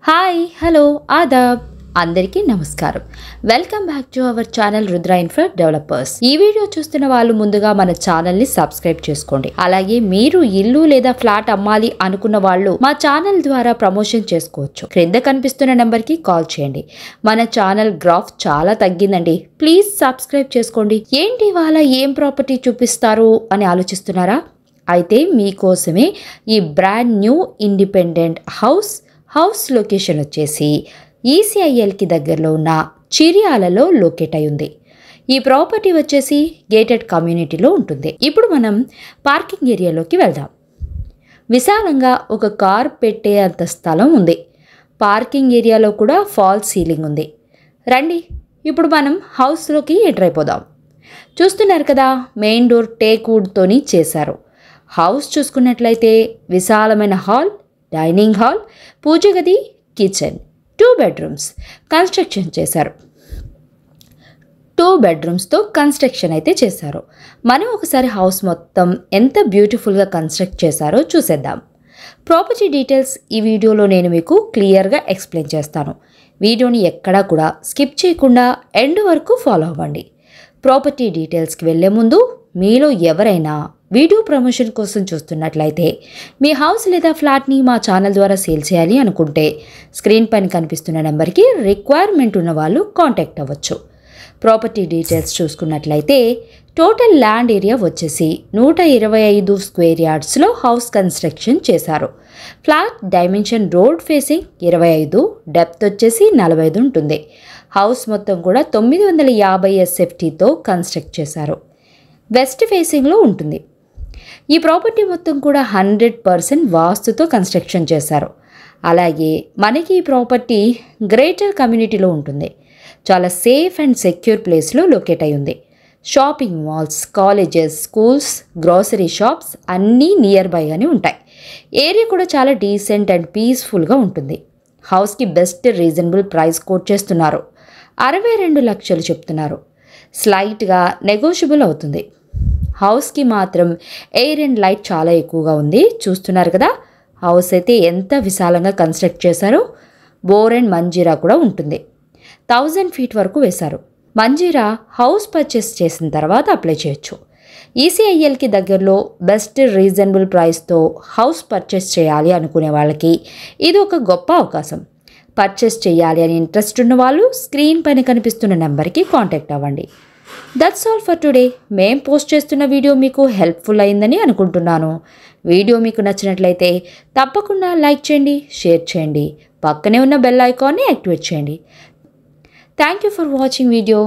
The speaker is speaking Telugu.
హాయ్ హలో ఆదాబ్ అందరికీ నమస్కారం. Welcome back to our channel Rudra infra developers. ఈ వీడియో చూస్తున్న వాళ్ళు ముందుగా మన ఛానల్ ని సబ్స్క్రైబ్ చేసుకోండి. అలాగే మీరు ఇల్లు లేదా ఫ్లాట్ అమ్మాలి అనుకున్న వాళ్ళు మా ఛానల్ ద్వారా ప్రమోషన్ చేసుకోవచ్చు. క్రింద కనిపిస్తున్న నెంబర్ కి కాల్ చేయండి. మన ఛానల్ గ్రాఫ్ చాలా తగ్గిందండి, ప్లీజ్ సబ్స్క్రైబ్ చేసుకోండి. ఏంటి వాళ్ళ ఏం ప్రాపర్టీ చూపిస్తారు అని ఆలోచిస్తున్నారా? అయితే మీకోసమే ఈ brand new independent house location వచ్చేసి ఈసీఐఎల్కి దగ్గరలో ఉన్న చిరియాలలో లొకేట్ అయి ఉంది. ఈ ప్రాపర్టీ వచ్చేసి గేటెడ్ కమ్యూనిటీలో ఉంటుంది. ఇప్పుడు మనం పార్కింగ్ ఏరియాలోకి వెళ్దాం. విశాలంగా ఒక కార్ పెట్టే అంత స్థలం ఉంది. పార్కింగ్ ఏరియాలో కూడా ఫాల్స్ సీలింగ్ ఉంది. రండి ఇప్పుడు మనం హౌస్లోకి ఎంటర్ అయిపోదాం. చూస్తున్నారు కదా, మెయిన్ డోర్ టేక్ వుడ్తోని చేశారు. హౌస్ చూసుకున్నట్లయితే విశాలమైన హాల్, డైనింగ్ హాల్, పూజ గది, కిచెన్, 2 bedrooms కన్స్ట్రక్షన్ చేశారు. 2 bedroomsతో కన్స్ట్రక్షన్ అయితే చేశారు. మనం ఒకసారి హౌస్ మొత్తం ఎంత బ్యూటిఫుల్గా కన్స్ట్రక్ట్ చేశారో చూసేద్దాం. ప్రాపర్టీ డీటెయిల్స్ ఈ వీడియోలో నేను మీకు క్లియర్గా ఎక్స్ప్లెయిన్ చేస్తాను. వీడియోని ఎక్కడా కూడా స్కిప్ చేయకుండా ఎండ్ వరకు ఫాలో అవ్వండి. ప్రాపర్టీ డీటెయిల్స్కి వెళ్ళే ముందు మీలో ఎవరైనా వీడియో ప్రమోషన్ కోసం చూస్తున్నట్లయితే మీ హౌస్ లేదా ఫ్లాట్ని మా ఛానల్ ద్వారా సేల్ చేయాలి అనుకుంటే స్క్రీన్ పైన కనిపిస్తున్న నెంబర్కి రిక్వైర్మెంట్ ఉన్న వాళ్ళు కాంటాక్ట్ అవ్వచ్చు. ప్రాపర్టీ డీటెయిల్స్ చూసుకున్నట్లయితే టోటల్ ల్యాండ్ ఏరియా వచ్చేసి 125 స్క్వేర్ యార్డ్స్లో హౌస్ కన్స్ట్రక్షన్ చేశారు. Flat dimension road facing 25, depth వచ్చేసి 45 ఉంటుంది. హౌస్ మొత్తం కూడా 950 SFTతో కన్స్ట్రక్ట్ చేశారు. వెస్ట్ ఫేసింగ్లో ఉంటుంది. ఈ ప్రాపర్టీ మొత్తం కూడా 100% వాస్తుతో కన్స్ట్రక్షన్ చేశారు. అలాగే మనకి ఈ ప్రాపర్టీ గ్రేటర్ కమ్యూనిటీలో ఉంటుంది. చాలా సేఫ్ అండ్ సెక్యూర్ ప్లేస్లో లొకేట్ అయి ఉంది. Shopping malls, colleges, schools, grocery shops అన్నీ నియర్ బైగానే ఉంటాయి. ఏరియా కూడా చాలా డీసెంట్ అండ్ పీస్ఫుల్గా ఉంటుంది. హౌస్కి బెస్ట్ రీజనబుల్ ప్రైస్ కోట్ చేస్తున్నారు. 62 లక్షలు చెప్తున్నారు. స్లైట్గా నెగోషియబుల్ అవుతుంది. హౌస్కి మాత్రం ఎయిర్ అండ్ లైట్ చాలా ఎక్కువగా ఉంది. చూస్తున్నారు కదా, హౌస్ అయితే ఎంత విశాలంగా కన్స్ట్రక్ట్ చేశారో. బోర్ అండ్ మంజీరా కూడా ఉంటుంది. 1000 feet వరకు వేశారు. మంజీరా హౌస్ పర్చేస్ చేసిన తర్వాత అప్లై చేయొచ్చు. ఈసీఐఎల్కి దగ్గరలో బెస్ట్ రీజనబుల్ ప్రైస్తో హౌస్ పర్చేస్ చేయాలి అనుకునే వాళ్ళకి ఇది ఒక గొప్ప అవకాశం. పర్చేస్ చేయాలి అని ఇంట్రెస్ట్ ఉన్న వాళ్ళు స్క్రీన్ పైన కనిపిస్తున్న నెంబర్కి కాంటాక్ట్ అవ్వండి. That's all for today. మేం పోస్ట్ చేస్తున్న వీడియో మీకు హెల్ప్ఫుల్ అయిందని అనుకుంటున్నాను. వీడియో మీకు నచ్చినట్లయితే తప్పకుండా లైక్ చేయండి, షేర్ చేయండి, పక్కనే ఉన్న బెల్ ఐకాన్ని యాక్టివేట్ చేయండి. Thank you for watching video.